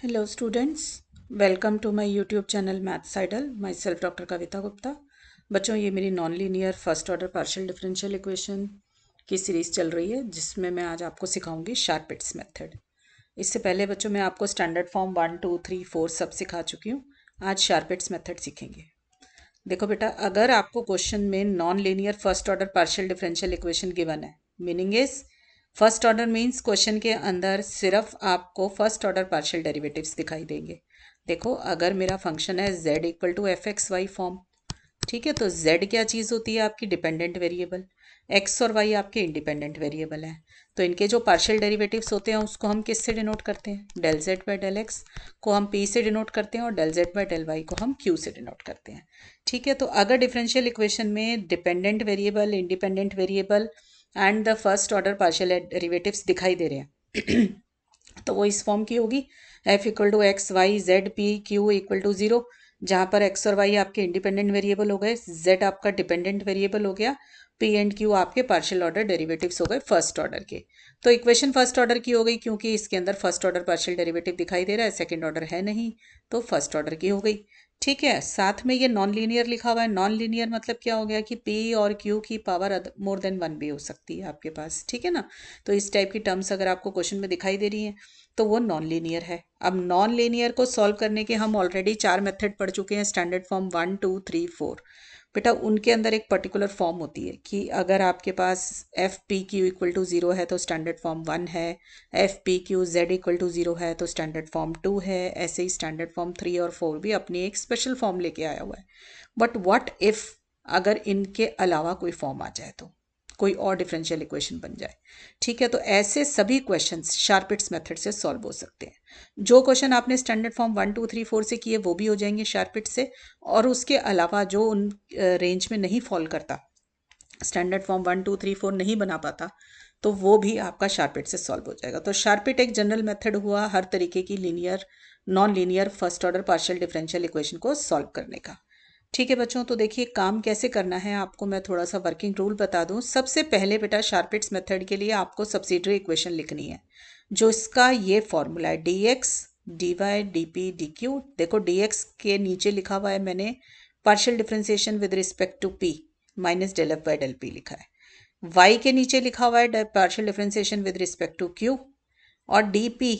Hello students, welcome to my YouTube channel Maths Idol. Myself Dr. कविता गुप्ता। बच्चों ये मेरी non linear first order partial differential equation की series चल रही है जिसमें मैं आज आपको सिखाऊंगी शार्पिट्स मेथड। इससे पहले बच्चों मैं आपको स्टैंडर्ड फॉर्म 1, 2, 3, 4 सब सिखा चुकी हूँ। आज शार्पिट्स मेथड सीखेंगे। देखो बेटा, अगर आपको क्वेश्चन में non linear first order partial differential equation given है, meaning is first order means question के अंदर सिर्फ आपको फर्स्ट ऑर्डर पार्शियल डेरिवेटिव्स दिखाई देंगे। देखो, अगर मेरा फंक्शन है z equal to f x y form, ठीक है, तो z क्या चीज़ होती है? आपकी डिपेंडेंट वेरिएबल। x और y आपके इंडिपेंडेंट वेरिएबल हैं। तो इनके जो पार्शियल डेरिवेटिव्स होते हैं उसको हम किस से डिनोट करते हैं? Del z by del x को हम p से डिनोट करते हैं और del z by del y को हम q से डिनोट करते हैं। ठीक है, तो अगर डिफरेंशियल इक्वेशन में dependent variable, independent variable and the first order partial derivatives दिखाई दे रहे हैं तो वो इस फॉर्म की होगी, f equal to x y z p Q equal to zero, जहाँ पर x और y आपके इंडिपेंडेंट वेरिएबल हो गए, z आपका डिपेंडेंट वेरिएबल हो गया, p एंड q आपके पार्शियल ऑर्डर डेरिवेटिव्स हो गए फर्स्ट ऑर्डर के। तो इक्वेशन फर्स्ट ऑर्डर की हो गई क्योंकि इसके अंदर फर्स्ट ऑर्डर पार्शियल डेरिवेटिव दिखाई दे रहा है, सेकंड ऑर्डर है नहीं, तो फर्स्ट ऑर्डर की हो गई। ठीक है, साथ में ये नॉन लीनियर लिखा हुआ है। नॉन लीनियर मतलब क्या हो गया कि p और q की पावर मोर देन 1 भी हो सकती है आपके पास, ठीक है ना। तो इस टाइप की टर्म्स अगर आपको क्वेश्चन में दिखाई दे रही हैं तो वो नॉन लीनियर है। अब नॉन लीनियर को सॉल्व करने के हम ऑलरेडी 4 मेथड पढ़ चुके हैं, स्टैंडर्ड फॉर्म 1, 2, 3, 4। बेटा, उनके अंदर एक पर्टिकुलर फॉर्म होती है कि अगर आपके पास F P Q equal to 0 है तो स्टैंडर्ड फॉर्म 1 है, F P Q Z equal to 0 है तो स्टैंडर्ड फॉर्म 2 है। ऐसे ही स्टैंडर्ड फॉर्म 3 और 4 भी अपनी एक स्पेशल फॉर्म लेके आया हुआ है। बट व्हाट इफ अगर इनके अलावा कोई फॉर्म आ जाए, तो कोई और डिफरेंशियल इक्वेशन बन जाए। ठीक है, तो ऐसे सभी क्वेश्चंस शार्पिट्स मेथड से सॉल्व हो सकते हैं। जो क्वेश्चन आपने स्टैंडर्ड फॉर्म 1, 2, 3, 4 से किए वो भी हो जाएंगे शार्पिट से, और उसके अलावा जो उन रेंज में नहीं फॉल करता, स्टैंडर्ड फॉर्म 1, 2, 3, 4 नहीं बना पाता, तो वो भी आपका शार्पिट से सॉल्व हो जाएगा। तो शार्पिट एक जनरल मेथड हुआ हर तरीके की linear, non linear first order partial differential equation को सॉल्व करने का। ठीक है बच्चों, तो देखिए काम कैसे करना है आपको मैं थोड़ा सा वर्किंग रूल बता दूं। सबसे पहले बेटा, शार्पिट्स मेथड के लिए आपको सब्सिडियरी इक्वेशन लिखनी है, जो इसका ये फॉर्मूला है d x d y d p d q. देखो, डी एक्स के नीचे लिखा हुआ है मैंने partial differentiation with respect to p minus del F by del p लिखा है। वाई के नीचे लिखा हुआ है partial differentiation with respect to q, और डी पी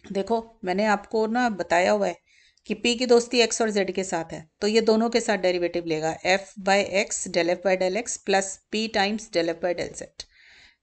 देखो मैंने आपको ना बताया हुआ है कि p की दोस्ती x और z के साथ है, तो ये दोनों के साथ डेरिवेटिव लेगा f by x del F by del x plus p times del F by del z।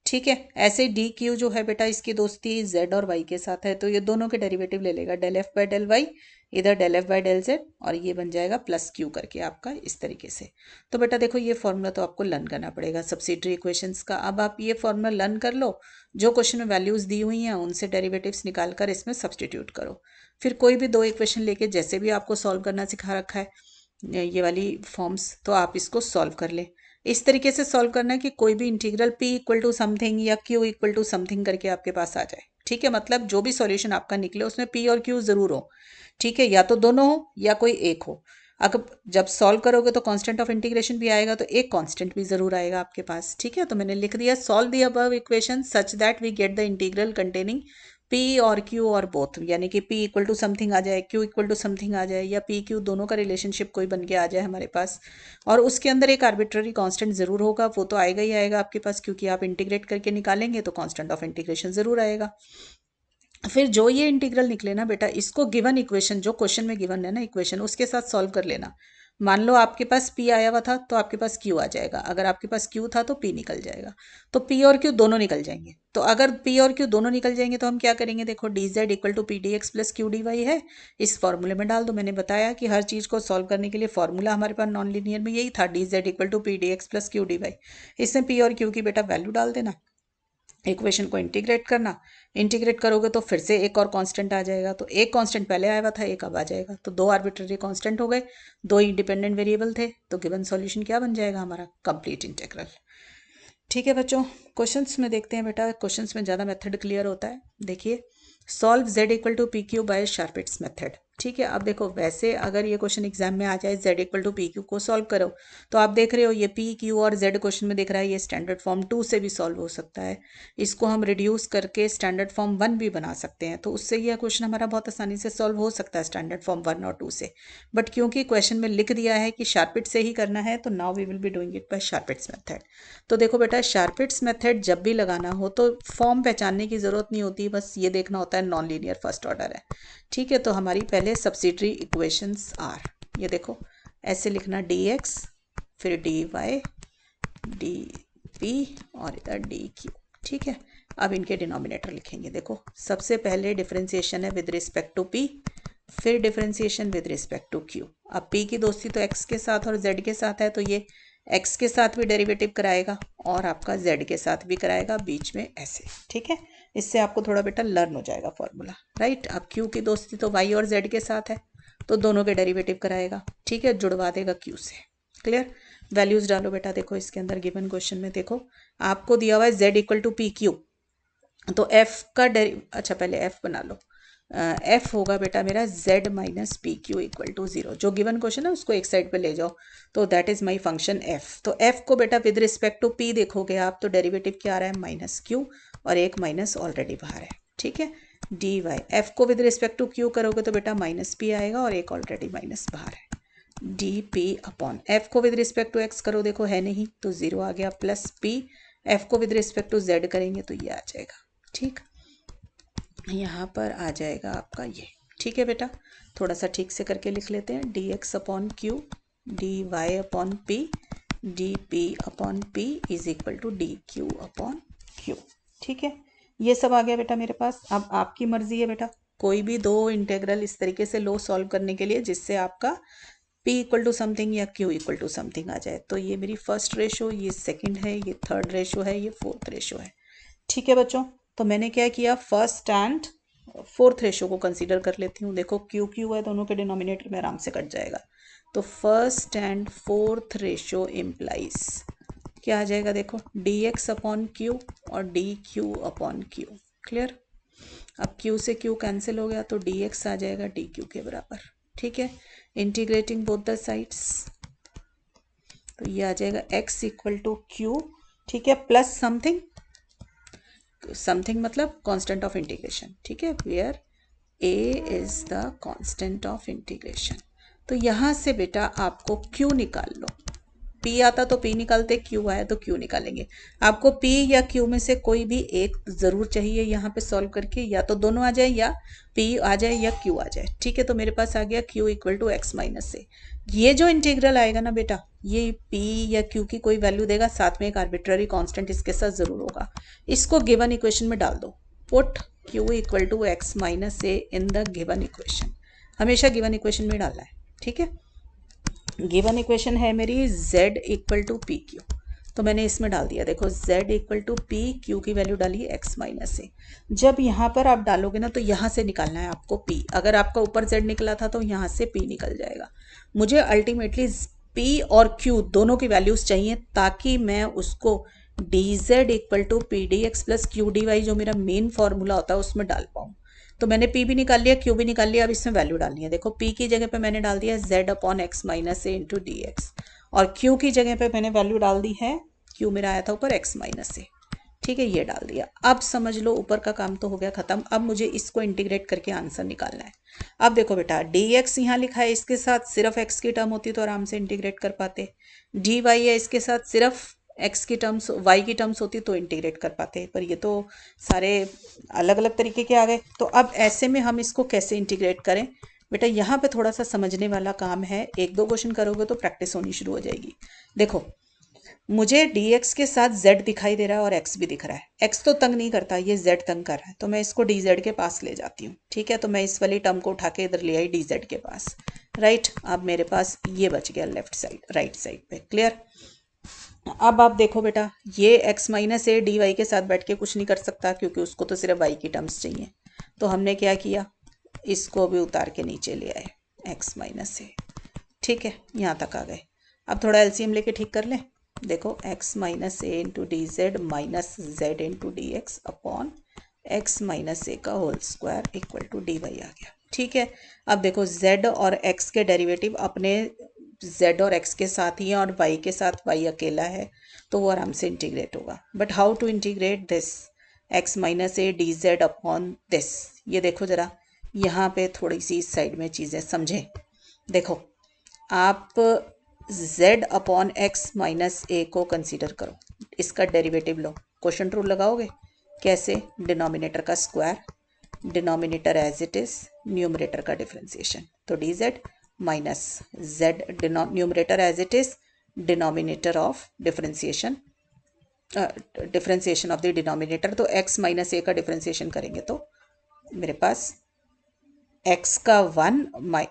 ठीक है, ऐसे डी क्यू जो है बेटा, इसकी दोस्ती z और y के साथ है, तो ये दोनों के डेरिवेटिव ले लेगा, del F by del Y, इधर del F by del z, और ये बन जाएगा प्लस क्यू करके आपका इस तरीके से। तो बेटा देखो, ये फॉर्मूला तो आपको लर्न करना पड़ेगा सब्सिडियरी इक्वेशंस का। अब आप ये फॉर्मूला लर्न कर लो, जो क्वेश्चन में वैल्यूज दी हुई हैं उनसे डेरिवेटिव्स निकाल कर इसमें सब्सटीट्यूट करो। फिर कोई भी दो इक्वेशन लेके, जैसे भी आपको सॉल्व करना सिखा रखा है ये वाली फॉर्म्स, तो आप इसको सॉल्व कर लें। इस तरीके से सॉल्व करना है कि कोई भी integral p equal to something या q इक्वल टू समथिंग करके आपके पास आ जाए। ठीक है, मतलब जो भी सॉल्यूशन आपका निकले उसमें p और q जरूर हो। ठीक है, या तो दोनों हो या कोई एक हो। अगर जब सॉल्व करोगे तो कांस्टेंट ऑफ इंटीग्रेशन भी आएगा, तो एक कांस्टेंट भी जरूर आएगा आपके पास। ठीक है, तो मैंने लिख दिया, solve the above equation such that we get the integral containing p और q और बोथ, यानी कि p इक्वल टू समथिंग आ जाए, q इक्वल टू समथिंग आ जाए, या p q दोनों का रिलेशनशिप कोई बन के आ जाए हमारे पास, और उसके अंदर एक आर्बिट्ररी कांस्टेंट जरूर होगा। वो तो आएगा ही आएगा आपके पास, क्योंकि आप इंटीग्रेट करके निकालेंगे तो कांस्टेंट ऑफ इंटीग्रेशन जरूर आएगा। फिर जो ये इंटीग्रल निकले ना बेटा, इसको गिवन इक्वेशन, जो क्वेश्चन में गिवन है ना इक्वेशन, उसके साथ सॉल्व कर लेना। मान लो आपके पास p आया हुआ था तो आपके पास q आ जाएगा, अगर आपके पास q था तो p निकल जाएगा, तो p और q दोनों निकल जाएंगे। तो अगर p और q दोनों निकल जाएंगे तो हम क्या करेंगे, देखो d z equal to p D x plus q D y है, इस फॉर्मूले में डाल दो। मैंने बताया कि हर चीज़ को सॉल्व करने के लिए फॉर्मूला हमारे पास नॉन लीनियर में यही था, d z equal to p D x plus q D y. इसमें p और q की बेटा वैल्यू डाल देना, इक्वेशन को इंटीग्रेट करना। इंटीग्रेट करोगे तो फिर से एक और कांस्टेंट आ जाएगा, तो एक कांस्टेंट पहले आया हुआ था, एक अब आ जाएगा, तो दो आर्बिट्ररी कांस्टेंट हो गए, दो इंडिपेंडेंट वेरिएबल थे, तो गिवन सॉल्यूशन क्या बन जाएगा हमारा, कंप्लीट इंटीग्रल। ठीक है बच्चों, क्वेश्चंस में देखते हैं बेटा, क्वेश्चंस में ज़्यादा मेथड क्लियर होता है। देखिए, solve z equal to P Q by Charpit's method. ठीक है। अब देखो वैसे अगर ये क्वेश्चन एग्जाम में आ जाए z equal to P q को सॉल्व करो, तो आप देख रहे हो ये पी क्यू और z क्वेश्चन में दिख रहा है, ये स्टैंडर्ड फॉर्म 2 से भी सॉल्व हो सकता है। इसको हम रिड्यूस करके स्टैंडर्ड फॉर्म 1 भी बना सकते हैं, तो उससे यह क्वेश्चन हमारा बहुत आसानी से सॉल्व हो सकता है स्टैंडर्ड फॉर्म 1 और 2 से। बट क्योंकि क्वेश्चन में लिख दिया है कि शार्पिट से ही करना है, तो now we will be doing it by Charpit's method. तो देखो बेटा, शार्पिट्स मेथड जब भी लगाना हो तो फॉर्म पहचानने की जरूरत नहीं होती, बस ये देखना होता है नॉन लीनियर फर्स्ट ऑर्डर है। ठीक है, तो हमारी पहले सब्सिडियरी इक्वेशंस आर, ये देखो ऐसे लिखना dx, फिर dy, dp और इधर dq। ठीक है, अब इनके डिनोमिनेटर लिखेंगे। देखो सबसे पहले डिफरेंशिएशन है विद रिस्पेक्ट टू p, फिर differentiation with respect to q। अब p की दोस्ती तो x के साथ और z के साथ है, तो ये x के साथ भी डेरिवेटिव कराएगा और आपका z के साथ भी कराएगा, बीच में ऐसे। ठीक है, इससे आपको थोड़ा बेटा लर्न हो जाएगा फॉर्मूला, राइट। अब q की दोस्ती तो y और z के साथ है, तो दोनों के डेरिवेटिव कराएगा। ठीक है, जुड़वा देगा q से। क्लियर, वैल्यूज डालो बेटा। देखो इसके अंदर गिवन क्वेश्चन में देखो आपको दिया हुआ है z equal to P q, तो f का अच्छा पहले f बना लो। f होगा बेटा मेरा z minus P Q equal to 0। जो गिवन क्वेश्चन है उसको एक साइड पे ले जाओ, तो that is my function f। तो f को बेटा विद रिस्पेक्ट टू p देखोगे आप, तो डेरिवेटिव क्या आ रहा है माइनस क्यू, और एक माइनस ऑलरेडी बाहर है। ठीक है, dy, f को विद रिस्पेक्ट टू q करोगे तो बेटा माइनस p आएगा और एक ऑलरेडी माइनस बाहर है, dp अपॉन f को विद रिस्पेक्ट टू x करो, देखो है नहीं तो 0 आ गया, प्लस p, f को विद रिस्पेक्ट टू z करेंगे तो ये आ जाएगा। ठीक, यहाँ पर आ जाएगा आपका ये। ठीक है बेटा, थोड़ा सा ठीक से करके लिख लेते हैं, dx upon q, dy upon p, dp upon p is equal to dq upon q। ठीक है, ये सब आ गया बेटा मेरे पास। अब आपकी मर्जी है बेटा, कोई भी दो इंटेग्रल इस तरीके से लो सॉल्व करने के लिए जिससे आपका p इक्वल टू समथिंग या q इक्वल टू समथिंग आ जाए। तो ये मेरी फर्स्ट रेशो, ये सेकंड है, ये थर्ड रेशो है, ये फोर्थ रेशो है। ठीक है बच्चों, तो मैंने क्या किया, फर्स्ट एंड फोर्थ रेशो को कंसीडर कर लेती हूँ। देखो क्यू क्यू है, दोनों के डिनोमिनेटर में आराम से कट जाएगा, तो first and fourth ratio implies क्या आ जाएगा, देखो dx अपॉन क्यू और dq अपॉन क्यू। क्लियर, अब q से q कैंसिल हो गया तो dx आ जाएगा dq के बराबर। ठीक है, इंटीग्रेटिंग बोथ द साइड्स, तो ये आ जाएगा x इक्वल टू क्यू। ठीक है, प्लस समथिंग, समथिंग मतलब कांस्टेंट ऑफ इंटीग्रेशन। ठीक है, where a is the constant of integration. तो यहाँ से बेटा आपको q निकाल लो, p आता तो p निकालते, q आया तो q निकालेंगे। आपको p या q में से कोई भी एक जरूर चाहिए यहाँ पे सॉल्व करके, या तो दोनों आ जाए या p आ जाए या q आ जाए। ठीक है, तो मेरे पास आ गया q equal to x minus A. ये जो इंटीग्रल आएगा ना बेटा, ये p या q की कोई वैल्यू देगा, साथ में एक आर्बिट्ररी कांस्टेंट इसके साथ जरूर होगा। इसको गिवन इक्वेशन में डाल दो, put q equal to x minus a in the given equation. हमेशा गिवन इक्वेशन में डालना है। ठीक है, गिवन इक्वेशन है मेरी z equal to P q, तो मैंने इसमें डाल दिया। देखो z equal to P q की वैल्यू डाली x माइनस ए। जब यहाँ पर आप डालोगे ना, तो यहाँ से निकालना है आपको p। अगर आपका ऊपर z निकला था तो यहाँ से p निकल जाएगा। मुझे अल्टीमेटली p और q दोनों की वैल्यूज चाहिए, ताकि मैं उसको dz equal to p D x plus q D y, जो मेरा मेन फॉर्मूला होता है, उसमें डाल पाऊँ। तो मैंने p भी निकाल लिया, q भी निकाल लिया। अब इसमें वैल्यू डालनी है। देखो p की जगह पे मैंने डाल दिया z upon x minus A into D x, और q की जगह पे मैंने वैल्यू डाल दी है, q मेरा आया था ऊपर x माइनस ए। ठीक है, ये डाल दिया। अब समझ लो ऊपर का काम तो हो गया खत्म। अब मुझे इसको इंटीग्रेट करके आंसर निकालना है। अब देखो बेटा, dx यहाँ लिखा है, इसके साथ सिर्फ x की टर्म होती तो आराम से इंटीग्रेट कर पाते। dy है, इसके साथ सिर्फ x की टर्म्स, y की टर्म्स होती तो इंटीग्रेट कर पाते, पर ये तो सारे अलग अलग तरीके के आ गए। तो अब ऐसे में हम इसको कैसे इंटीग्रेट करें बेटा, यहाँ पे थोड़ा सा समझने वाला काम है। एक दो क्वेश्चन करोगे तो प्रैक्टिस होनी शुरू हो जाएगी। देखो मुझे dx के साथ z दिखाई दे रहा है और x भी दिख रहा है। x तो तंग नहीं करता, ये z तंग कर रहा है, तो मैं इसको dz के पास ले जाती हूँ। ठीक है, तो मैं इस वाली टर्म को उठा के इधर ले आई dz के पास, राइट। अब मेरे पास ये बच गया लेफ्ट साइड, राइट साइड पे। क्लियर, अब आप देखो बेटा, ये x minus a d y के साथ बैठ के कुछ नहीं कर सकता, क्योंकि उसको तो सिर्फ y की टर्म्स चाहिए। तो हमने क्या किया, इसको भी उतार के नीचे ले आए, x माइनस ए। ठीक है, यहाँ तक आ गए। अब थोड़ा एलसीएम लेके ठीक कर लें। देखो x minus A into D Z minus Z into D x upon x minus ए का whole square equal to D Y आ गया। ठीक है, अब देखो z और x के डेरिवेटिव अपने z और x के साथ ही हैं और y के साथ y अकेला है, तो वो आराम से इंटीग्रेट होगा। But how to integrate this x minus a d z upon this. ये देखो ज़रा, यहाँ पे थोड़ी सी इस साइड में चीज़ें समझें। देखो, आप z अपॉन एक्स माइनस ए को कंसीडर करो, इसका डेरिवेटिव लो, क्वोशंट रूल लगाओगे। कैसे? डिनोमिनेटर का square, denominator as it is, numerator का डिफरेंशिएशन। तो d Z minus z, numerator as it is, denominator of differentiation, differentiation of the denominator. तो x minus ए का डिफरेंशिएशन करेंगे तो मेरे पास x का 1,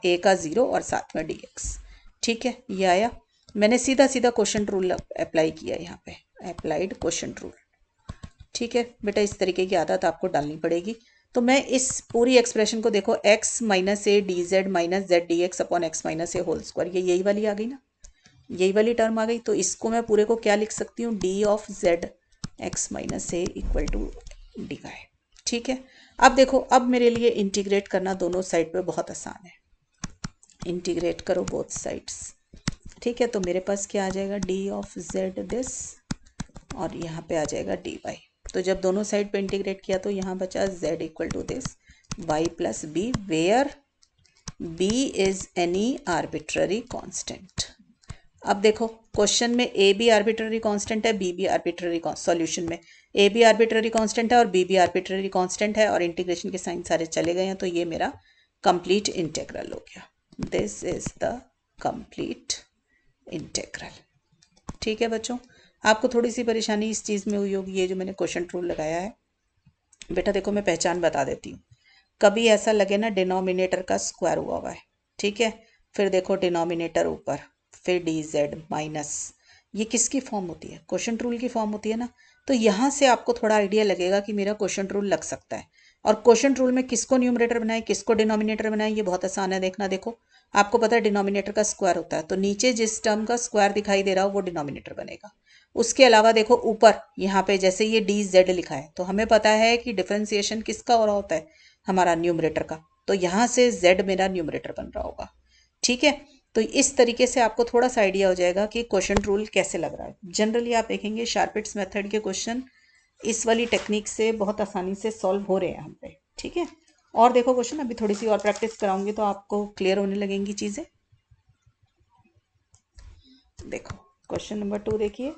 a का 0 और साथ में dx। ठीक है, ये आया। मैंने सीधा सीधा क्वोशंट रूल अप्लाई किया यहाँ पे, अप्लाइड क्वोशंट रूल। ठीक है बेटा, इस तरीके की आदत आपको डालनी पड़ेगी। तो मैं इस पूरी एक्सप्रेशन को देखो, x minus a d Z minus z D x upon x minus a whole square, ये यही वाली आ गई ना, यही वाली टर्म आ गई। तो इसको मैं पूरे को क्या लिख सकती हूँ, d of z x minus a equal to D y. ठीक है, अब देखो, अब मेरे लिए इंटीग्रेट करना दोनों साइड पे बहुत आसान है। इंटीग्रेट करो बोथ साइड्स। ठीक है, तो मेरे पास क्या आ जाएगा, डी ऑफ जेड दिस, और यहाँ पे आ जाएगा डी वाई। तो जब दोनों साइड पे इंटीग्रेट किया तो यहाँ बचा z equal to this y plus b, where b is any arbitrary constant. अब देखो, क्वेश्चन में a भी आर्बिट्ररी कांस्टेंट है, b भी आर्बिट्ररी, सॉल्यूशन में a भी आर्बिट्ररी कांस्टेंट है और b भी आर्बिट्ररी कांस्टेंट है, और इंटीग्रेशन के साइन सारे चले गए हैं, तो ये मेरा कंप्लीट इंटेग्रल हो गया। This is the complete integral. ठीक है बच्चों, आपको थोड़ी सी परेशानी इस चीज़ में हुई होगी, ये जो मैंने क्वेश्चन रूल लगाया है। बेटा देखो, मैं पहचान बता देती हूँ। कभी ऐसा लगे ना डिनोमिनेटर का स्क्वायर हुआ है, ठीक है, फिर देखो डिनोमिनेटर ऊपर, फिर डी जेड माइनस, ये किसकी फॉर्म होती है, क्वोशंट रूल की फॉर्म होती है ना। तो यहाँ से आपको थोड़ा आइडिया लगेगा कि मेरा क्वोशंट रूल लग सकता है। और क्वोशंट रूल में किसको न्यूमरेटर बनाए, किसको डिनोमिनेटर बनाए, ये बहुत आसान है। देखना, देखो, आपको पता है डिनोमिनेटर का स्क्वायर होता है, तो नीचे जिस टर्म का स्क्वायर दिखाई दे रहा हो वो डिनोमिनेटर बनेगा। उसके अलावा देखो ऊपर यहाँ पे जैसे ये डी जेड लिखा है, तो हमें पता है कि डिफरेंशिएशन किसका हो रहा होता है, हमारा न्यूमरेटर का। तो यहाँ से z मेरा न्यूमरेटर बन रहा होगा। ठीक है, तो इस तरीके से आपको थोड़ा सा आइडिया हो जाएगा कि क्वोशंट रूल कैसे लग रहा है। जनरली आप देखेंगे शार्पिट्स मेथड के क्वेश्चन इस वाली टेक्निक से बहुत आसानी से सॉल्व हो रहे हैं हम पे। ठीक है, और देखो क्वेश्चन, अभी थोड़ी सी और प्रैक्टिस कराऊंगी तो आपको क्लियर होने लगेंगी चीजें। देखो क्वेश्चन नंबर 2 देखिए,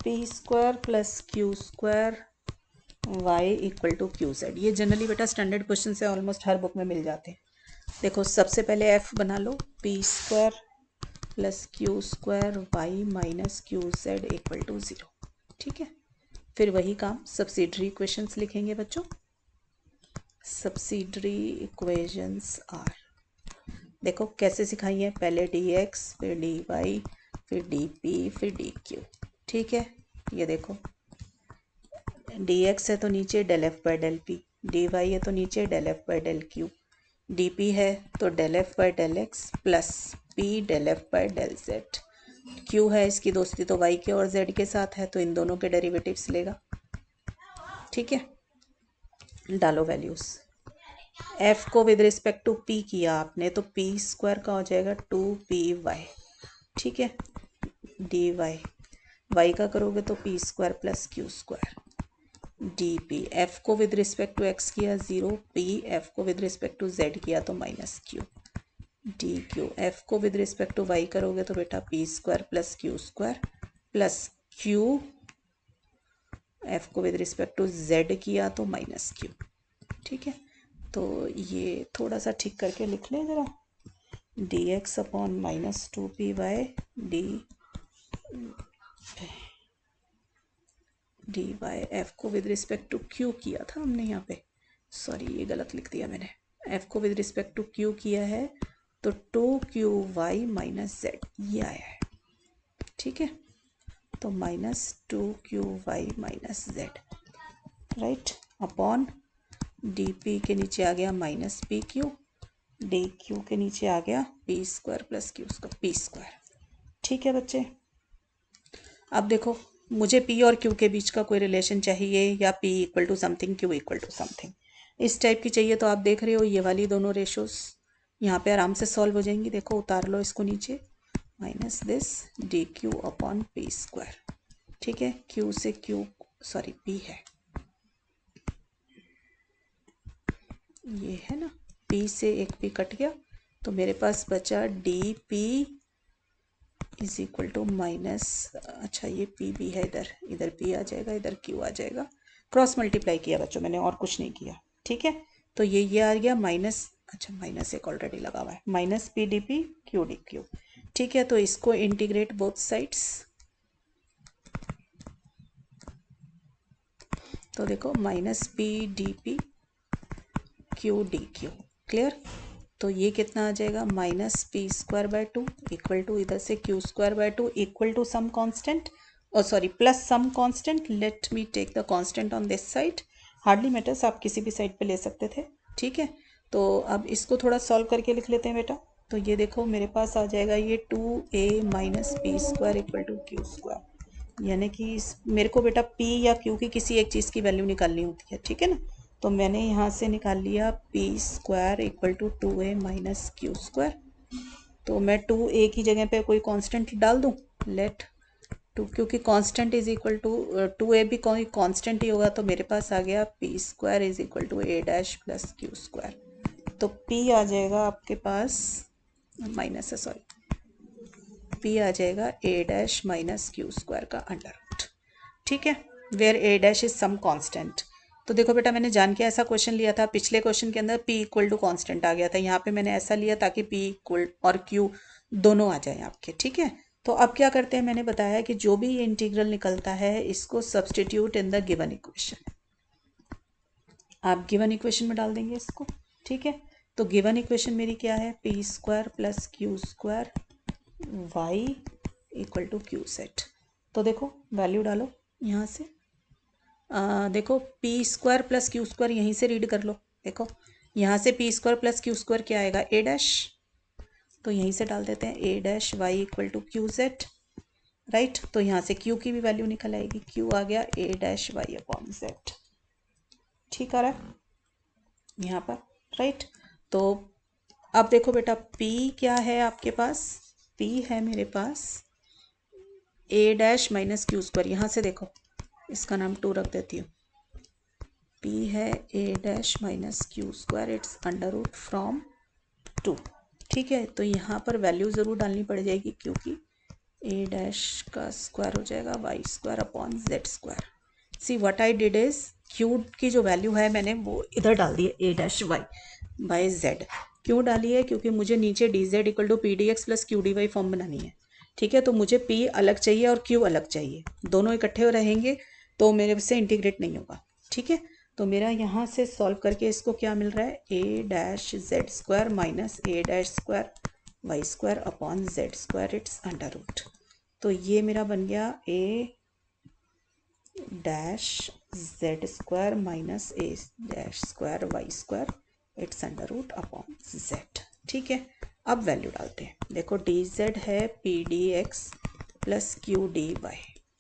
P square plus Q square Y equal to Q Z. ये जनरली बेटा स्टैंडर्ड क्वेश्चन से ऑलमोस्ट हर बुक में मिल जाते हैं। देखो सबसे पहले एफ बना लो, P square plus Q square Y minus Q Z equal to 0। ठीक है, फिर वही काम सब्सिडरी इक्वेशंस लिखेंगे बच्चों। सब्सिडरी इक्वेशंस आर, देखो कैसे सिखाई है, पहले डी एक्स, फिर डी वाई, फिर डी पी, फिर डी क्यू। ठीक है, ये देखो डी एक्स है तो नीचे del F by del p, d y है तो नीचे del F by del q, d p है तो del F by del x plus p del F by del z. Q है, इसकी दोस्ती तो वाई के और जेड के साथ है, तो इन दोनों के डेरिवेटिव्स लेगा। ठीक है, डालो वैल्यूज। एफ को विद रिस्पेक्ट टू पी किया आपने तो पी स्क्वायर का हो जाएगा 2py। ठीक है, डी वाई, वाई का करोगे तो P square plus Q square, D p, f को विद रिस्पेक्ट टू एक्स किया 0, पी, एफ को विद रिस्पेक्ट टू जेड किया तो minus Q, D q, f को विद रिस्पेक्ट टू वाई करोगे तो बेटा P square plus Q square plus Q, f को विद रिस्पेक्ट टू जेड किया तो माइनस क्यू। ठीक है, तो ये थोड़ा सा ठीक करके लिख लें ज़रा, d x upon minus 2py d y, f को विद रिस्पेक्ट टू क्यू किया था हमने यहाँ पे, सॉरी ये गलत लिख दिया मैंने, एफ को विद रिस्पेक्ट टू क्यू किया है तो 2qy माइनस जेड, ये आया है। ठीक है, तो minus 2qy minus Z, right, upon D P के नीचे आ गया minus P Q, D Q के नीचे आ गया P square plus Q square, P square. ठीक है बच्चे, अब देखो मुझे P और Q के बीच का कोई रिलेशन चाहिए, या P equal to something, Q equal to something, इस टाइप की चाहिए। तो आप देख रहे हो ये वाली दोनों रेशोस यहाँ पे आराम से सॉल्व हो जाएंगी। देखो उतार लो इसको नीचे, minus this D Q upon P square. ठीक है, Q से Q, सॉरी P है, ये है ना, P से एक P कट गया, तो मेरे पास बचा d p is equal to minus, अच्छा ये P भी है इधर, इधर P आ जाएगा, इधर Q आ जाएगा, क्रॉस मल्टीप्लाई किया बच्चों मैंने और कुछ नहीं किया। ठीक है, तो ये आ गया माइनस, अच्छा माइनस एक ऑलरेडी लगा हुआ है, minus P D P Q D Q. ठीक है, तो इसको इंटीग्रेट बोथ साइड्स, तो देखो minus P D P Q D Q, clear. तो ये कितना आ जाएगा, minus P square by two equal to इधर से Q square by two equal to some constant, और sorry plus some constant, let me take the constant on this side, hardly matters, आप किसी भी साइड पे ले सकते थे। ठीक है, तो अब इसको थोड़ा सॉल्व करके लिख लेते हैं बेटा। तो ये देखो मेरे पास आ जाएगा ये 2a minus P square equal to q square, यानी कि मेरे को बेटा P या Q की किसी एक चीज़ की वैल्यू निकालनी होती है। ठीक है ना, तो मैंने यहाँ से निकाल लिया P square equal to 2a minus q square. तो मैं 2a की जगह पे कोई कांस्टेंट डाल दूँ, लेट 2, क्योंकि constant is equal to 2a भी कोई कांस्टेंट ही होगा, तो मेरे पास आ गया P square is equal to a dash plus Q square. तो P आ जाएगा आपके पास, माइनस है सॉरी, P आ जाएगा a dash minus q square का अंडर रूट। ठीक है, where a dash is some constant. तो देखो बेटा मैंने जान के ऐसा क्वेश्चन लिया था, पिछले क्वेश्चन के अंदर P इक्वल टू कांस्टेंट आ गया था, यहाँ पे मैंने ऐसा लिया ताकि P इक्वल और Q दोनों आ जाए आपके। ठीक है, तो अब क्या करते हैं, मैंने बताया कि जो भी ये इंटीग्रल निकलता है इसको substitute in the given equation, आप गिवन इक्वेशन में डाल देंगे इसको। ठीक है, तो गिवन इक्वेशन मेरी क्या है, P square plus Q square Y equal to q set. तो देखो वैल्यू डालो यहाँ से, देखो P square plus Q square यहीं से रीड कर लो। देखो यहाँ से P square plus Q square क्या आएगा, a डैश, तो यहीं से डाल देते हैं a dash y equal to Q z, right. तो यहाँ से Q की भी वैल्यू निकल आएगी, Q आ गया a dash y upon z. ठीक आ रहा है यहाँ पर, राइट। तो अब देखो बेटा P क्या है आपके पास, P है मेरे पास a dash minus q square, यहाँ से देखो इसका नाम 2 रख देती हूँ, P है a dash minus q square, it's under root from 2। ठीक है, तो यहाँ पर वैल्यू ज़रूर डालनी पड़ जाएगी, क्योंकि a डैश का स्क्वायर हो जाएगा y square upon z square. See what I did is, q की जो वैल्यू है मैंने वो इधर डाल दी है, a dash y by z. क्यों डाली है, क्योंकि मुझे नीचे d z equal to p D x plus q D y form बनानी है। ठीक है, तो मुझे P अलग चाहिए और Q अलग चाहिए, दोनों इकट्ठे रहेंगे तो मेरे से इंटीग्रेट नहीं होगा। ठीक है, तो मेरा यहाँ से सॉल्व करके इसको क्या मिल रहा है, a dash z square minus a dash square Y square upon z square, it's under root. तो ये मेरा बन गया a dash z square minus a dash square Y square, it's under root upon z. ठीक है, अब value डालते हैं। देखो डी जेड है p D x plus q D y,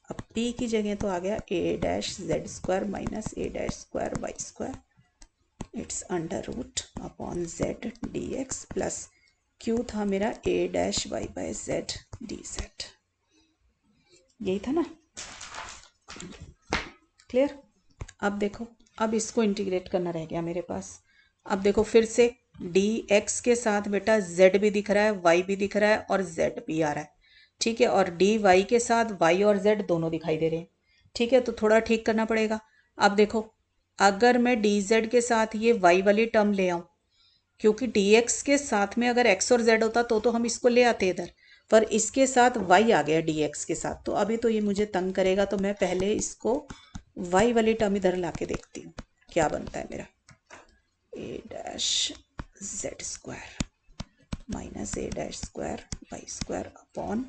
अब P की जगह तो आ गया a dash z square minus a dash square Y square, it's under root upon Z D x plus Q था मेरा a dash y by z D z, यही था ना, क्लियर। अब देखो, अब इसको इंटीग्रेट करना रह गया मेरे पास। अब देखो फिर से डी एक्स के साथ बेटा z भी दिख रहा है, y भी दिख रहा है और z भी आ रहा है। ठीक है, और डी वाई के साथ y और z दोनों दिखाई दे रहे हैं। ठीक है, तो थोड़ा ठीक करना पड़ेगा। अब देखो अगर मैं डी जेड के साथ ये y वाली टर्म ले आऊँ, क्योंकि डी एक्स के साथ में अगर x और z होता तो हम इसको ले आते इधर, पर इसके साथ y आ गया डी एक्स के साथ, तो अभी तो ये मुझे तंग करेगा, तो मैं पहले इसको y वाली टर्म इधर ला के देखती हूँ क्या बनता है मेरा, a dash z square minus a dash square Y square upon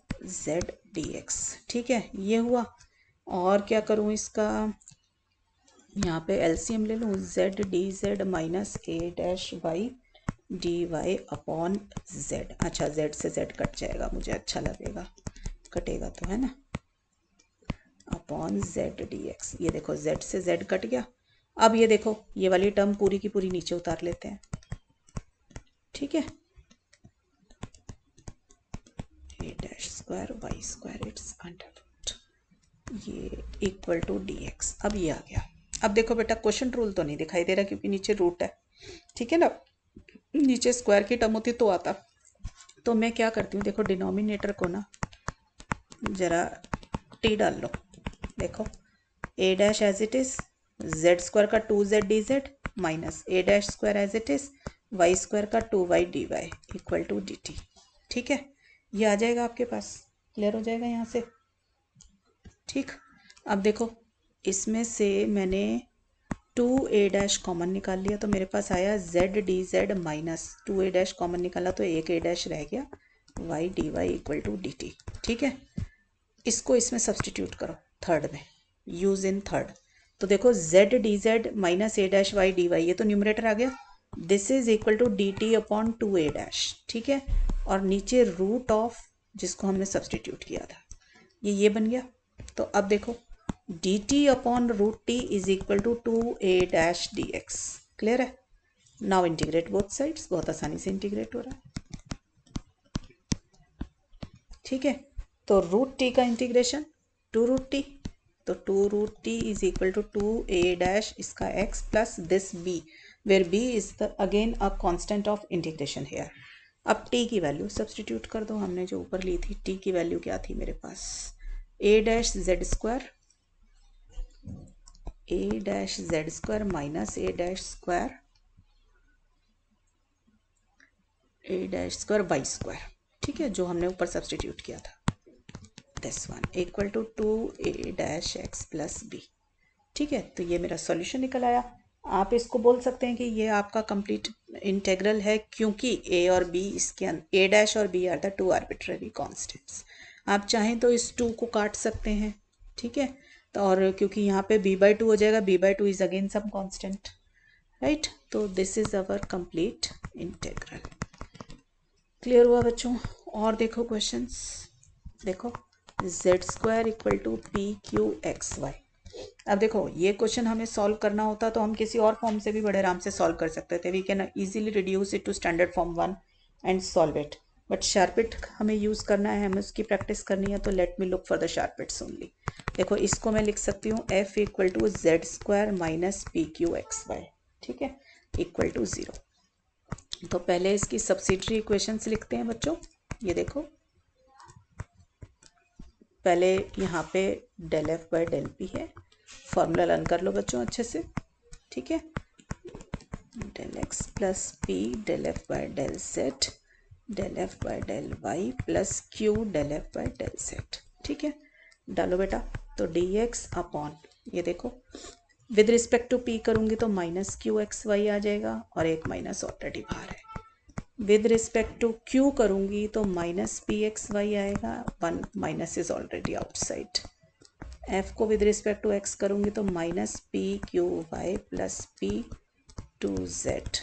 Z D x. ठीक है, ये हुआ। और क्या करूँ इसका, यहाँ पे एलसीएम ले लूँ, Z D Z minus a dash Y D Y upon Z. अच्छा जेड से जेड कट जाएगा, मुझे अच्छा लगेगा, कटेगा तो है ना। Upon Z D X. ये देखो जेड से जेड कट गया। अब ये देखो ये वाली टर्म पूरी की पूरी नीचे उतार लेते हैं, ठीक है। A dash square Y square it's under root ये इक्वल टू डी एक्स। अब ये आ गया। अब देखो बेटा क्वेश्चन रूल तो नहीं दिखाई दे रहा क्योंकि नीचे रूट है, ठीक है ना। नीचे स्क्वायर की टर्म होती तो आता। तो मैं क्या करती हूँ, देखो डिनोमिनेटर को ना जरा टी डाल लो। देखो A dash as it is Z square का 2z D Z minus A dash square as it is Y square का 2y D Y equal to D T, ठीक है। ये आ जाएगा आपके पास, क्लियर हो जाएगा यहाँ से, ठीक। अब देखो इसमें से मैंने 2a डैश कॉमन निकाल लिया तो मेरे पास आया z D Z minus 2a dash common निकाला तो एक a डैश रह गया y D Y equal to D T, ठीक है। इसको इसमें सब्सटीट्यूट करो थर्ड में, यूज इन थर्ड। तो देखो जेड डी जेड माइनस ए डैश वाई डी वाई ये तो न्यूमरेटर आ गया, this is equal to D t upon 2a dash, ठीक है। और नीचे रूट ऑफ जिसको हमने सब्सटीट्यूट किया था ये बन गया। तो अब देखो d t upon root t is equal to 2a dash d x, clear है। नाउ इंटीग्रेट बोथ साइड्स, बहुत आसानी से इंटीग्रेट हो रहा है, ठीक है। तो रूट टी का इंटीग्रेशन 2 रूट टी, तो 2 root t is equal to 2a dash इसका x plus this b where b is the again a constant of integration here. अब t की वैल्यू सब्सटीट्यूट कर दो, हमने जो ऊपर ली थी t की वैल्यू क्या थी मेरे पास, a dash z square minus a dash square Y square, ठीक है, जो हमने ऊपर सब्सटीट्यूट किया था, this one equal to 2a dash x plus b, ठीक है। तो ये मेरा सॉल्यूशन निकल आया। आप इसको बोल सकते हैं कि ये आपका कंप्लीट इंटेग्रल है क्योंकि a और b इसके अंदर a डैश और b are the 2 arbitrary constants. आप चाहें तो इस 2 को काट सकते हैं, ठीक है। तो और क्योंकि यहाँ पे b/2 हो जाएगा, b/2 is again some constant, right. तो this is our complete integral, clear हुआ बच्चों। और देखो क्वेश्चंस, देखो Z square equal to P Q x Y. अब देखो ये क्वेश्चन हमें सॉल्व करना होता तो हम किसी और फॉर्म से भी बड़े आराम से सॉल्व कर सकते थे, we can easily reduce it to standard form 1 and solve it, but Charpit हमें यूज़ करना है, हमें उसकी प्रैक्टिस करनी है, तो let me look for the Charpit's only. देखो इसको मैं लिख सकती हूँ F equal to Z square minus P Q x Y, ठीक है, इक्वल टू 0। तो पहले इसकी सब्सिडरी इक्वेशंस लिखते हैं बच्चों। ये देखो पहले यहाँ पे del f by del p है, फॉर्मूला लर्न कर लो बच्चों अच्छे से, ठीक है। Del x plus p del f by del z del f by del y plus q del f by del z, ठीक है। डालो बेटा, तो डी एक्स अपॉन ये देखो विद रिस्पेक्ट टू पी करूँगी तो माइनस क्यू एक्स वाई आ जाएगा और एक माइनस ऑलरेडी बाहर है। विद रिस्पेक्ट टू क्यू करूँगी तो माइनस पी एक्स वाई आएगा, 1 minus is already outside. F को विद रिस्पेक्ट टू एक्स करूँगी तो minus P Q Y plus p two z.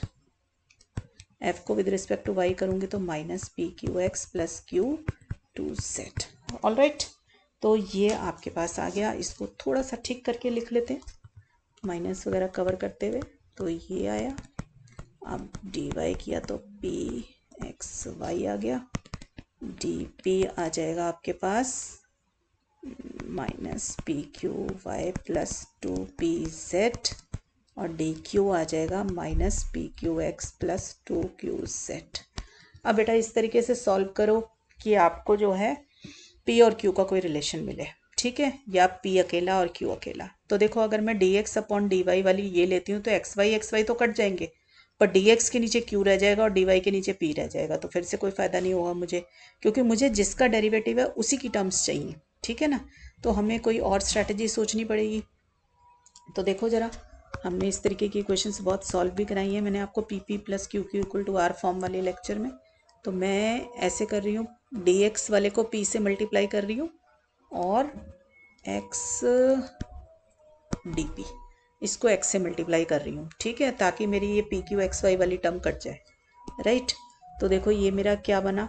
F को विद रिस्पेक्ट टू वाई करूँगी तो minus P Q x plus q two z, all right. तो ये आपके पास आ गया, इसको थोड़ा सा ठीक करके लिख लेते हैं माइनस वगैरह कवर करते हुए। तो ये आया, अब डी वाई किया तो पी एक्स वाई आ गया, डी पी आ जाएगा आपके पास minus P Q Y plus 2p Z और डी क्यू आ जाएगा minus P Q x plus 2q Z. अब बेटा इस तरीके से सॉल्व करो कि आपको जो है p और q का कोई रिलेशन मिले, ठीक है, या p अकेला और q अकेला। तो देखो अगर मैं d x upon d y वाली ये लेती हूँ तो एक्स वाई तो कट जाएंगे, पर डी एक्स के नीचे q रह जाएगा और डी वाई के नीचे p रह जाएगा, तो फिर से कोई फ़ायदा नहीं होगा मुझे, क्योंकि मुझे जिसका डेरिवेटिव है उसी की टर्म्स चाहिए, ठीक है ना। तो हमें कोई और स्ट्रैटेजी सोचनी पड़ेगी। तो देखो ज़रा, हमने इस तरीके की क्वेश्चंस बहुत सॉल्व भी कराई है, मैंने आपको p p plus q q equal to r form वाले लेक्चर में। तो मैं ऐसे कर रही हूँ, डी एक्स वाले को p से मल्टीप्लाई कर रही हूँ और एक्स डी पी इसको x से मल्टीप्लाई कर रही हूँ, ठीक है, ताकि मेरी ये पी क्यू एक्स वाई वाली टर्म कट जाए, राइट। तो देखो ये मेरा क्या बना,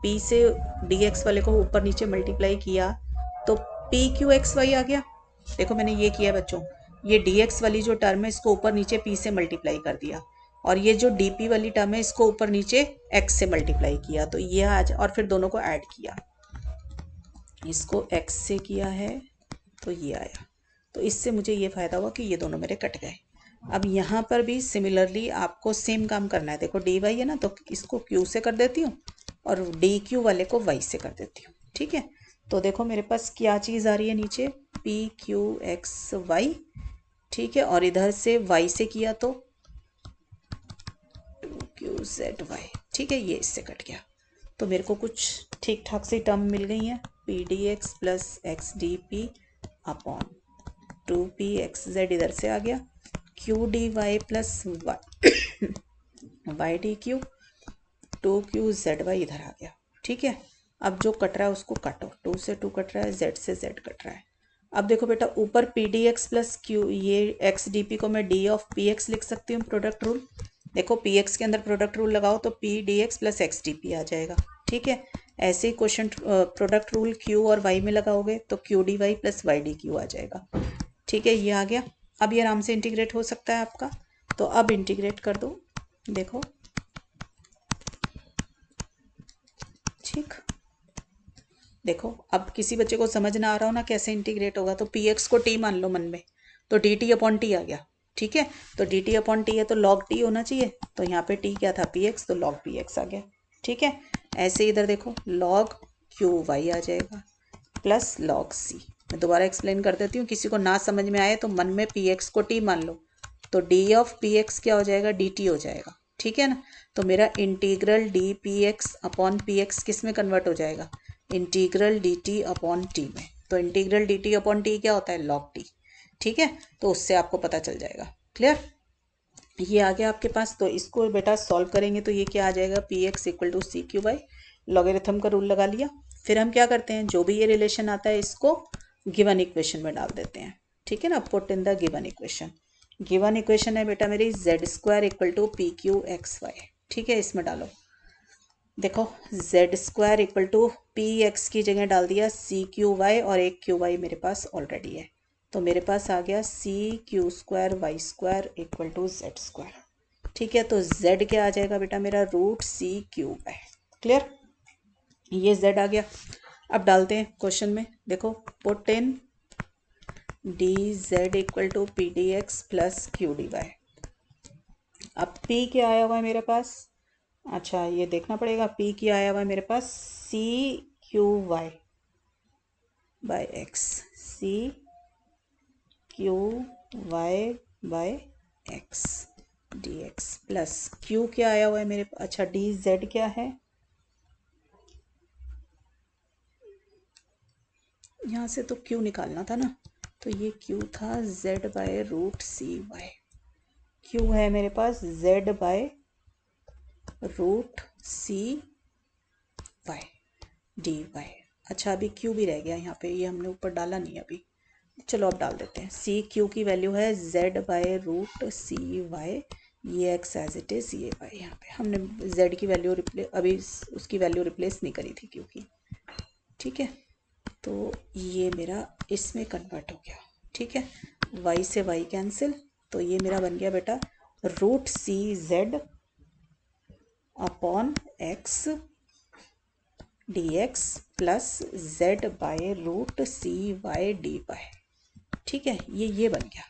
p से डी एक्स वाले को ऊपर नीचे मल्टीप्लाई किया तो पी क्यू एक्स वाई आ गया। देखो मैंने ये किया बच्चों, ये डी एक्स वाली जो टर्म है इसको ऊपर नीचे पी से मल्टीप्लाई कर दिया, और ये जो डी पी वाली टर्म है इसको ऊपर नीचे एक्स से मल्टीप्लाई किया, तो ये आज और फिर दोनों को ऐड किया, इसको एक्स से किया है तो ये आया। तो इससे मुझे ये फ़ायदा हुआ कि ये दोनों मेरे कट गए। अब यहाँ पर भी सिमिलरली आपको सेम काम करना है। देखो डी वाई है ना, तो इसको क्यू से कर देती हूँ और डी क्यू वाले को वाई से कर देती हूँ। ठीक है, तो देखो मेरे पास क्या चीज़ आ रही है नीचे, पी क्यू एक्स वाई। ठीक है, और इधर से वाई से किया तो क्यू जेड वाई। ठीक है, ये इससे कट गया, तो मेरे को कुछ ठीक ठाक सी टर्म मिल गई हैं। P D x plus x D p upon 2p(xz) इधर से आ गया, q D Y plus Y D q 2q(z)y इधर आ गया। ठीक है, अब जो कट रहा है उसको काटो, 2 से 2 कट रहा है, z से z कट रहा है। अब देखो बेटा, ऊपर P D x plus Q, ये एक्स डी पी को मैं डी ऑफ पी एक्स लिख सकती हूँ, प्रोडक्ट रूल। देखो पी एक्स के अंदर प्रोडक्ट रूल लगाओ तो P D x plus x D P आ जाएगा। ठीक है, ऐसे ही क्वेश्चन प्रोडक्ट रूल क्यू और वाई में लगाओगे तो Q D Y plus Y D Q आ जाएगा। ठीक है, ये आ गया। अब ये आराम से इंटीग्रेट हो सकता है आपका, तो अब इंटीग्रेट कर दो। देखो ठीक, देखो अब किसी बच्चे को समझ ना आ रहा हो ना कैसे इंटीग्रेट होगा, तो पी एक्स को टी मान लो मन में, तो डी टी अपॉन टी आ गया। ठीक है, तो डी टी अपॉन टी है तो लॉग टी होना चाहिए, तो यहाँ पे टी क्या था, पी एक्स, तो लॉग पी एक्स आ गया। ठीक है, ऐसे इधर देखो लॉग क्यू वाई आ जाएगा प्लस लॉग सी। मैं दोबारा एक्सप्लेन कर देती हूँ, किसी को ना समझ में आए तो मन में पी एक्स को टी मान लो, तो डी ऑफ पी एक्स क्या हो जाएगा, डी टी हो जाएगा। ठीक है ना, तो मेरा integral D P x upon P x किस में कन्वर्ट हो जाएगा, integral D t upon T में। तो integral D t upon T क्या होता है, लॉग टी। ठीक है, तो उससे आपको पता चल जाएगा। क्लियर, ये आ गया आपके पास। तो इसको बेटा सॉल्व करेंगे तो ये क्या आ जाएगा, p x equal to c q by, logarithm का रूल लगा लिया। फिर हम क्या करते हैं, जो भी ये रिलेशन आता है इसको गिवन इक्वेशन में डाल देते हैं। ठीक है ना, put in the given equation. Given equation है बेटा मेरी z square equal to P Q x Y. ठीक है, इसमें डालो। देखो Z square equal to P एक्स की जगह डाल दिया सी क्यू वाई, और एक क्यू वाई मेरे पास ऑलरेडी है, तो मेरे पास आ गया c q square Y square equal to Z square. ठीक है, तो जेड क्या आ जाएगा बेटा मेरा, root c Q y. Clear, ये जेड आ गया। अब डालते हैं क्वेश्चन में, देखो put in d z equal to p D x plus q D y. अब पी क्या आया हुआ है मेरे पास, अच्छा ये देखना पड़ेगा, पी की आया हुआ है मेरे पास C Q Y by X, C Q Y by X D x plus Q क्या आया हुआ है मेरे पास, अच्छा डी जेड क्या है, यहाँ से तो क्यू निकालना था ना, तो ये क्यू था Z by root C Y. Q है मेरे पास Z by root C Y D Y. अच्छा अभी क्यू भी रह गया यहाँ पे, ये हमने ऊपर डाला नहीं अभी, चलो अब डाल देते हैं। सी क्यू की वैल्यू है Z by root C Y, ये एक्स एज इट इज़, ये वाई। यहाँ पे हमने जेड की वैल्यू अभी उसकी वैल्यू रिप्लेस नहीं करी थी क्यू की। ठीक है, तो ये मेरा इसमें कन्वर्ट हो गया। ठीक है, वाई से वाई कैंसिल, तो ये मेरा बन गया बेटा root c z upon x D x plus z by root C Y D y. ठीक है, ये बन गया।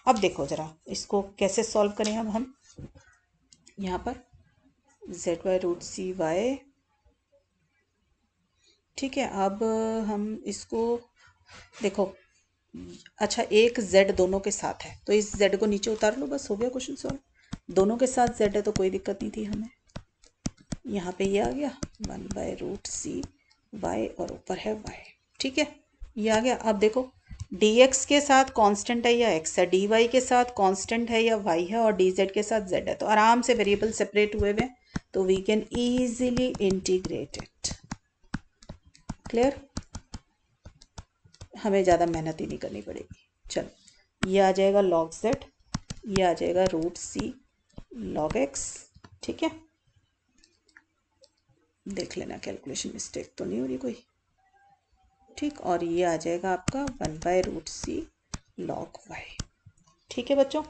अब देखो ज़रा इसको कैसे सॉल्व करें। अब हम यहाँ पर z by root C y, ठीक है, अब हम इसको देखो, अच्छा एक z दोनों के साथ है तो इस z को नीचे उतार लो, बस हो गया क्वेश्चन सॉल्व। दोनों के साथ z है तो कोई दिक्कत नहीं थी हमें। यहाँ पे ये आ गया 1/√c(y) और ऊपर है y। ठीक है, ये आ गया। अब देखो dx के साथ कांस्टेंट है या x है, dy के साथ कांस्टेंट है या y है, और dz के साथ z है, तो आराम से वेरिएबल सेपरेट हुए हुए, तो we can easily integrate it. Clear, हमें ज़्यादा मेहनत ही नहीं करनी पड़ेगी। चलो ये आ जाएगा log z, ये आ जाएगा रूट सी log x। ठीक है, देख लेना कैलकुलेशन मिस्टेक तो नहीं हो रही कोई। ठीक, और ये आ जाएगा आपका 1/√c log y। ठीक है बच्चों,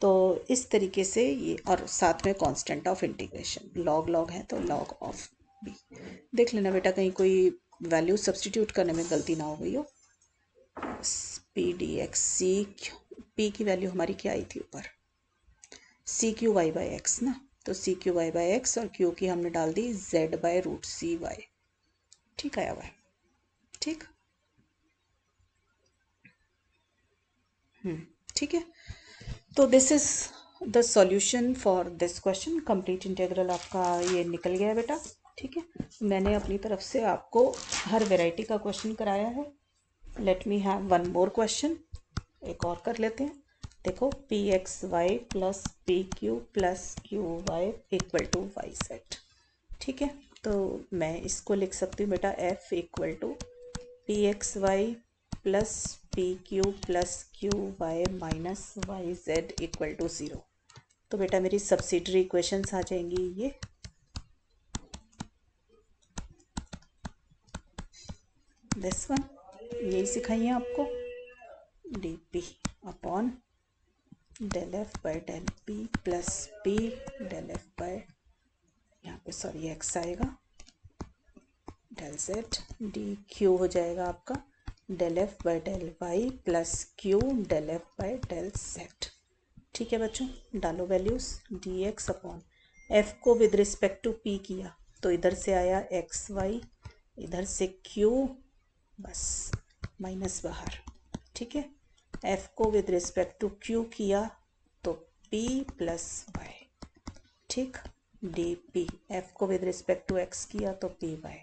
तो इस तरीके से ये, और साथ में constant of integration log log है तो लॉग ऑफ b। देख लेना बेटा कहीं कोई वैल्यू सब्स्टिट्यूट करने में गलती ना हो गई हो। P D x c, p की वैल्यू हमारी क्या आई थी ऊपर, c Q Y by x ना, तो c Q Y by x और क्यू की हमने डाल दी z/√c y। ठीक आया हुआ है, ठीक। ठीक है, तो this is the solution for this question. Complete integral आपका ये निकल गया बेटा। ठीक है, मैंने अपनी तरफ से आपको हर वैरायटी का क्वेश्चन कराया है। Let me have one more question, एक और कर लेते हैं। देखो P x Y plus p q plus Q y equal to y set. ठीक है, तो मैं इसको लिख सकती हूँ बेटा f equal to P x Y plus p q plus Q Y minus Y Z equal to 0। तो बेटा मेरी सब्सिडरी इक्वेशंस आ जाएंगी ये, दिस वन, यही सिखाइए आपको, d p upon del F by del p plus p del F by, यहाँ पे सॉरी एक्स आएगा, डेल जेड, डी क्यू हो जाएगा आपका del F by del y plus q del F by del z. ठीक है बच्चों, डालो values, d x upon f को विद रिस्पेक्ट टू पी किया तो इधर से आया एक्स वाई, इधर से क्यू, बस माइनस बाहर। ठीक है, एफ को विद रिस्पेक्ट टू क्यू किया तो p प्लस वाई। ठीक, डी पी एफ को विद रिस्पेक्ट टू एक्स किया तो p y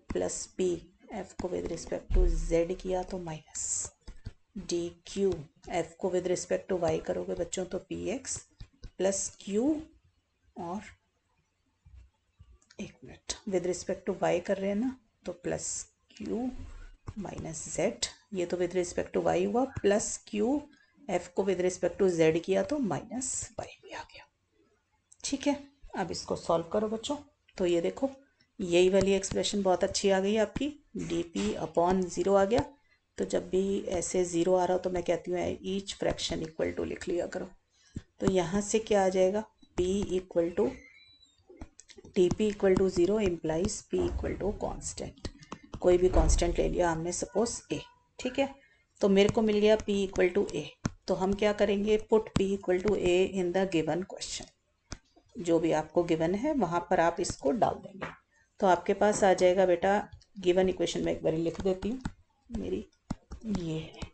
plus p f को विद रिस्पेक्ट टू जेड किया तो माइनस डी क्यू एफ को विद रिस्पेक्ट टू वाई करोगे बच्चों तो पी एक्स प्लस क्यू, और एक minute with respect to y कर रहे हैं ना तो प्लस क्यू माइनस जेड, ये तो विद रिस्पेक्ट टू वाई हुआ, प्लस क्यू एफ को विद रिस्पेक्ट टू जेड किया तो माइनस वाई भी आ गया। ठीक है, अब इसको सॉल्व करो बच्चों, तो ये देखो यही वाली एक्सप्रेशन बहुत अच्छी आ गई आपकी, डी पी अपॉन 0 आ गया। तो जब भी ऐसे 0 आ रहा हो तो मैं कहती हूँ ईच फ्रैक्शन इक्वल टू लिख लिया करो। तो यहाँ से क्या आ जाएगा, p equal to d p equal to 0 implies p equal to constant, कोई भी कांस्टेंट ले लिया हमने, सपोज a। ठीक है, तो मेरे को मिल गया p इक्वल टू a, तो हम क्या करेंगे, put p equal to a in the given question, जो भी आपको गिवन है वहाँ पर आप इसको डाल देंगे। तो आपके पास आ जाएगा बेटा गिवन इक्वेशन में एक बार लिख देती हूँ मेरी, ये है।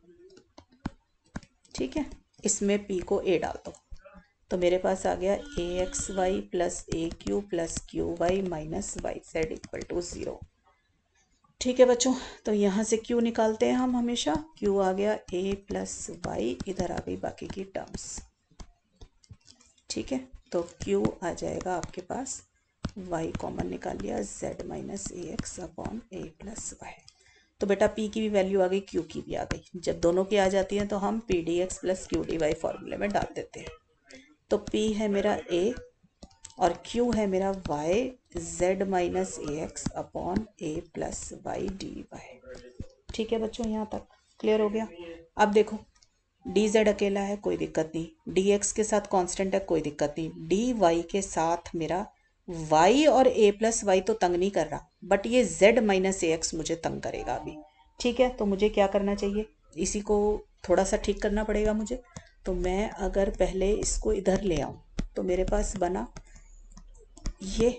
ठीक है, इसमें p को a डाल दो तो मेरे पास आ गया A X Y plus A Q plus Q Y minus Y Z equal to 0। ठीक है बच्चों, तो यहाँ से q निकालते हैं हम हमेशा, q आ गया a प्लस वाई, इधर आ गई बाकी की टर्म्स। ठीक है, तो q आ जाएगा आपके पास, y कॉमन निकाल लिया, z माइनस ए एक्स अपॉन ए प्लस वाई। तो बेटा p की भी वैल्यू आ गई, q की भी आ गई, जब दोनों की आ जाती हैं तो हम p D x plus q D y फॉर्मूले में डाल देते हैं। तो p है मेरा a और q है मेरा y, z माइनस ए एक्स अपॉन ए प्लस वाई डी वाई। ठीक है बच्चों, यहाँ तक क्लियर हो गया। अब देखो डी जेड अकेला है कोई दिक्कत नहीं, डी एक्स के साथ कांस्टेंट है कोई दिक्कत नहीं, डी वाई के साथ मेरा y और a प्लस वाई तो तंग नहीं कर रहा, बट ये z माइनस ए एक्स मुझे तंग करेगा अभी। ठीक है, तो मुझे क्या करना चाहिए, इसी को थोड़ा सा ठीक करना पड़ेगा मुझे। तो मैं अगर पहले इसको इधर ले आऊँ तो मेरे पास बना ये।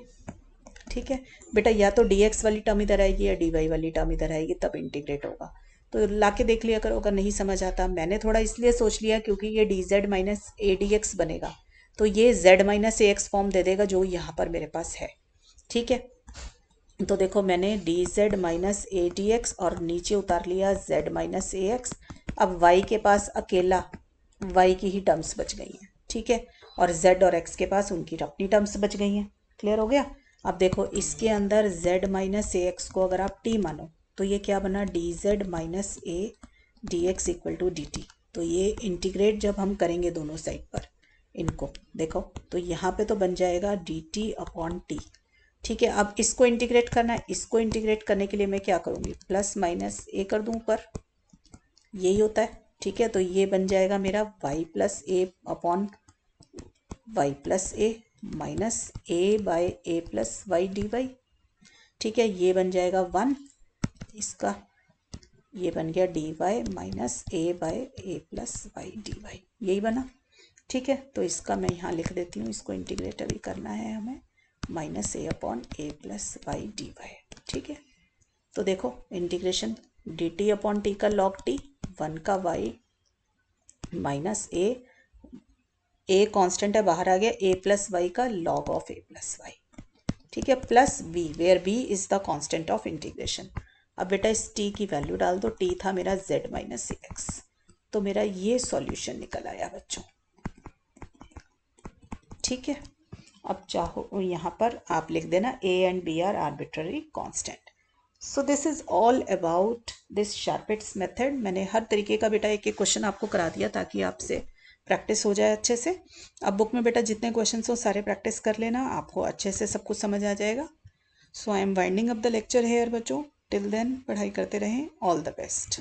ठीक है बेटा, या तो डी एक्स वाली टर्म इधर आएगी या डी वाई वाली टर्म इधर आएगी, तब इंटीग्रेट होगा। तो ला के देख लिया करो, अगर नहीं समझ आता, मैंने थोड़ा इसलिए सोच लिया क्योंकि ये D Z minus a d x बनेगा तो ये z माइनस ए एक्स फॉर्म दे देगा जो यहाँ पर मेरे पास है। ठीक है, तो देखो मैंने D Z minus a d x और नीचे उतार लिया z माइनस ए एक्स। अब y के पास अकेला y की ही टर्म्स बच गई हैं। ठीक है, और z और x के पास उनकी अपनी टर्म्स बच गई हैं। क्लियर हो गया। अब देखो इसके अंदर z माइनस ए एक्स को अगर आप t मानो तो ये क्या बना, d Z minus a d x equal to D t. तो ये इंटीग्रेट जब हम करेंगे दोनों साइड पर इनको देखो तो यहाँ पे तो बन जाएगा डी टी अपॉन टी। ठीक है, अब इसको इंटीग्रेट करना है। इसको इंटीग्रेट करने के लिए मैं क्या करूँगी, प्लस माइनस ए कर दूँ ऊपर, यही होता है। ठीक है, तो ये बन जाएगा मेरा y प्लस ए अपॉन y प्लस ए माइनस ए बाय ए प्लस वाई डी वाई। ठीक है, ये बन जाएगा 1, इसका ये बन गया dy माइनस ए बाय ए प्लस वाई डी वाई, यही बना। ठीक है, तो इसका मैं यहाँ लिख देती हूँ, इसको इंटीग्रेट अभी करना है हमें, माइनस ए अपॉन ए प्लस वाई डी वाई। ठीक है, तो देखो integration D t upon T का लॉग टी, 1 का y माइनस ए कांस्टेंट है बाहर आ गया, ए प्लस वाई का log of a plus y. ठीक है, plus b where b is the constant of integration. अब बेटा इस t की वैल्यू डाल दो, t था मेरा z माइनस एक्स, तो मेरा ये सॉल्यूशन निकल आया बच्चों। ठीक है, अब चाहो यहाँ पर आप लिख देना a and b are arbitrary constant. So this is all about this Charpit's method. मैंने हर तरीके का बेटा एक एक क्वेश्चन आपको करा दिया ताकि आपसे प्रैक्टिस हो जाए अच्छे से। अब बुक में बेटा जितने क्वेश्चन हो सारे प्रैक्टिस कर लेना, आपको अच्छे से सब कुछ समझ आ जाएगा। So I am winding up the lecture here बच्चों। टिल देन पढ़ाई करते रहें। All the best.